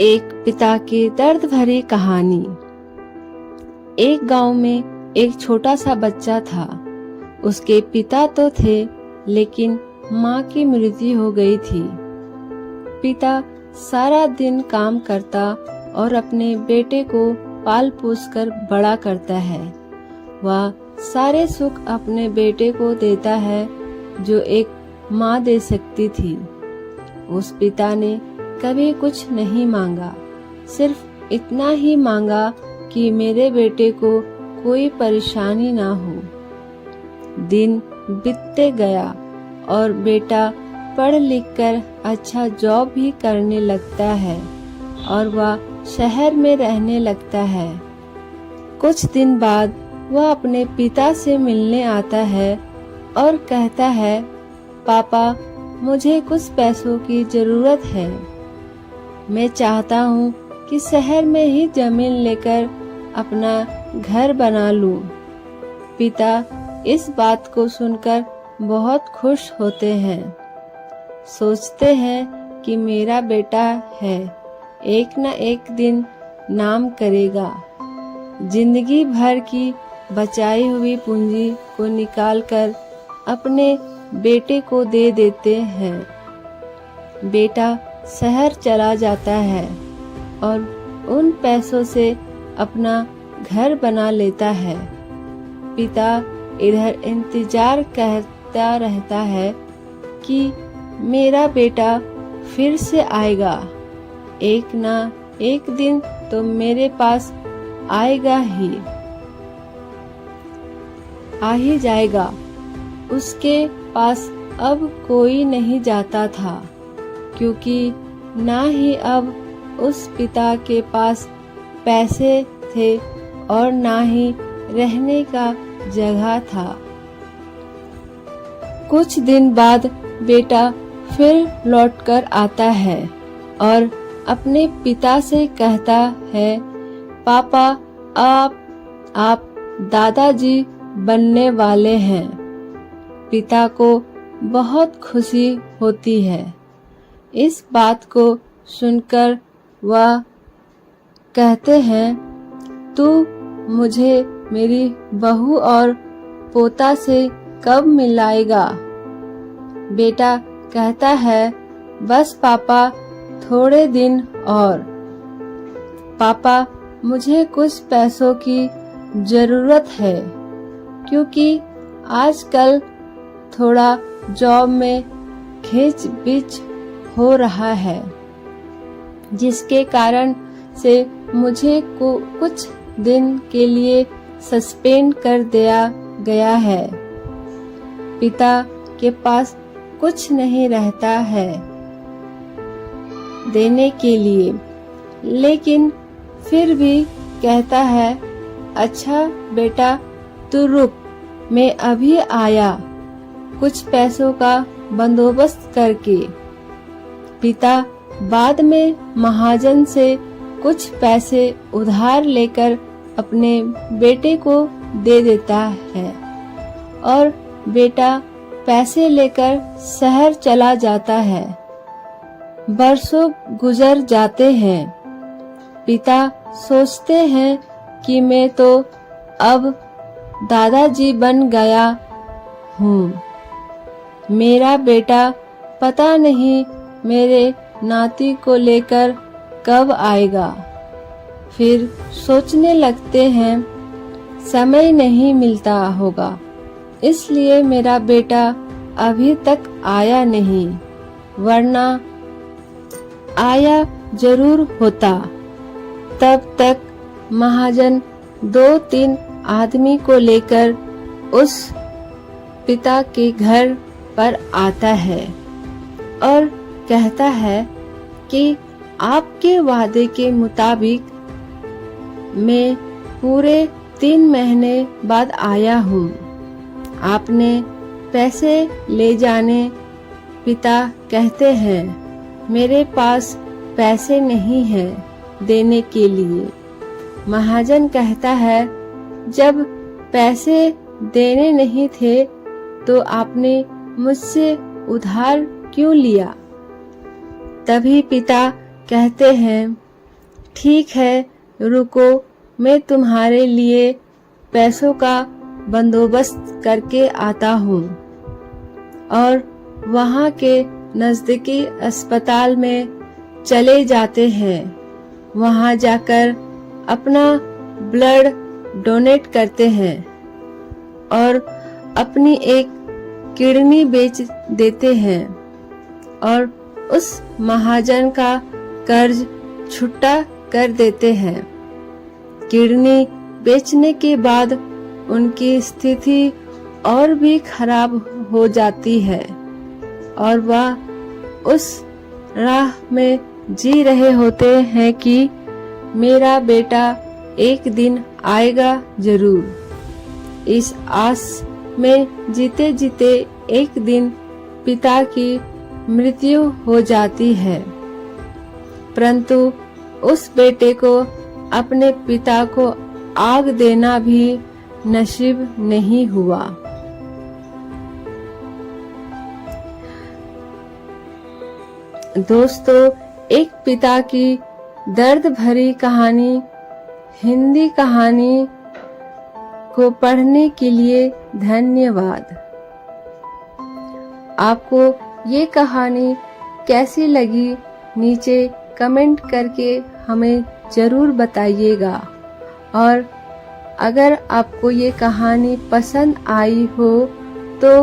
एक पिता की दर्द भरी कहानी। एक गांव में एक छोटा सा बच्चा था। उसके पिता तो थे, लेकिन माँ की मृत्यु हो गई थी। पिता सारा दिन काम करता और अपने बेटे को पाल पोस कर बड़ा करता है। वह सारे सुख अपने बेटे को देता है जो एक माँ दे सकती थी। उस पिता ने कभी कुछ नहीं मांगा, सिर्फ इतना ही मांगा कि मेरे बेटे को कोई परेशानी ना हो। दिन बीतते गया और बेटा पढ़ लिख कर अच्छा जॉब भी करने लगता है और वह शहर में रहने लगता है। कुछ दिन बाद वह अपने पिता से मिलने आता है और कहता है, पापा, मुझे कुछ पैसों की जरूरत है। मैं चाहता हूँ कि शहर में ही जमीन लेकर अपना घर बना लूं। पिता इस बात को सुनकर बहुत खुश होते हैं। सोचते हैं कि मेरा बेटा है, एक न एक दिन नाम करेगा। जिंदगी भर की बचाई हुई पूंजी को निकालकर अपने बेटे को दे देते हैं। बेटा शहर चला जाता है और उन पैसों से अपना घर बना लेता है। पिता इधर इंतजार करता रहता है कि मेरा बेटा फिर से आएगा, एक ना एक दिन तो मेरे पास आएगा ही, आ ही जाएगा। उसके पास अब कोई नहीं जाता था, क्योंकि ना ही अब उस पिता के पास पैसे थे और ना ही रहने का जगह था। कुछ दिन बाद बेटा फिर लौटकर आता है और अपने पिता से कहता है, पापा, आप दादाजी बनने वाले हैं। पिता को बहुत खुशी होती है। इस बात को सुनकर वह कहते हैं, तू मुझे मेरी बहू और पोता से कब मिलाएगा? बेटा कहता है, बस पापा, थोड़े दिन और। पापा, मुझे कुछ पैसों की जरूरत है, क्योंकि आजकल थोड़ा जॉब में खींच बीच हो रहा है, जिसके कारण से मुझे को कुछ दिन के लिए सस्पेंड कर दिया गया है। पिता के पास कुछ नहीं रहता है देने के लिए, लेकिन फिर भी कहता है, अच्छा बेटा, तू रुक, मैं अभी आया कुछ पैसों का बंदोबस्त करके। पिता बाद में महाजन से कुछ पैसे उधार लेकर अपने बेटे को दे देता है और बेटा पैसे लेकर शहर चला जाता है। बरसों गुजर जाते हैं। पिता सोचते हैं कि मैं तो अब दादाजी बन गया हूँ। मेरा बेटा पता नहीं मेरे नाती को लेकर कब आएगा। फिर सोचने लगते हैं, समय नहीं मिलता होगा, इसलिए मेरा बेटा अभी तक आया नहीं, वरना आया जरूर होता। तब तक महाजन 2-3 आदमी को लेकर उस पिता के घर पर आता है और कहता है कि आपके वादे के मुताबिक मैं पूरे 3 महीने बाद आया हूँ। आपने पैसे ले जाने। पिता कहते हैं, मेरे पास पैसे नहीं हैं देने के लिए। महाजन कहता है, जब पैसे देने नहीं थे तो आपने मुझसे उधार क्यों लिया? तभी पिता कहते हैं, ठीक है, रुको, मैं तुम्हारे लिए पैसों का बंदोबस्त करके आता हूँ। और वहाँ के नजदीकी अस्पताल में चले जाते हैं। वहाँ जाकर अपना ब्लड डोनेट करते हैं और अपनी एक किडनी बेच देते हैं और उस महाजन का कर्ज छुट्टा कर देते हैं। किडनी बेचने के बाद उनकी स्थिति और भी खराब हो जाती है और वह उस राह में जी रहे होते हैं कि मेरा बेटा एक दिन आएगा जरूर। इस आस में जीते जीते एक दिन पिता की मृत्यु हो जाती है, परंतु उस बेटे को अपने पिता को आग देना भी नसीब नहीं हुआ। दोस्तों, एक पिता की दर्द भरी कहानी हिंदी कहानी को पढ़ने के लिए धन्यवाद। आपको ये कहानी कैसी लगी नीचे कमेंट करके हमें जरूर बताइएगा। और अगर आपको ये कहानी पसंद आई हो तो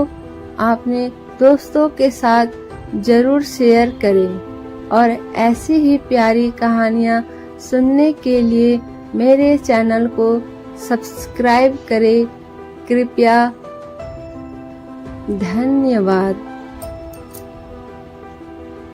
अपने दोस्तों के साथ जरूर शेयर करें और ऐसी ही प्यारी कहानियाँ सुनने के लिए मेरे चैनल को सब्सक्राइब करें कृपया। धन्यवाद।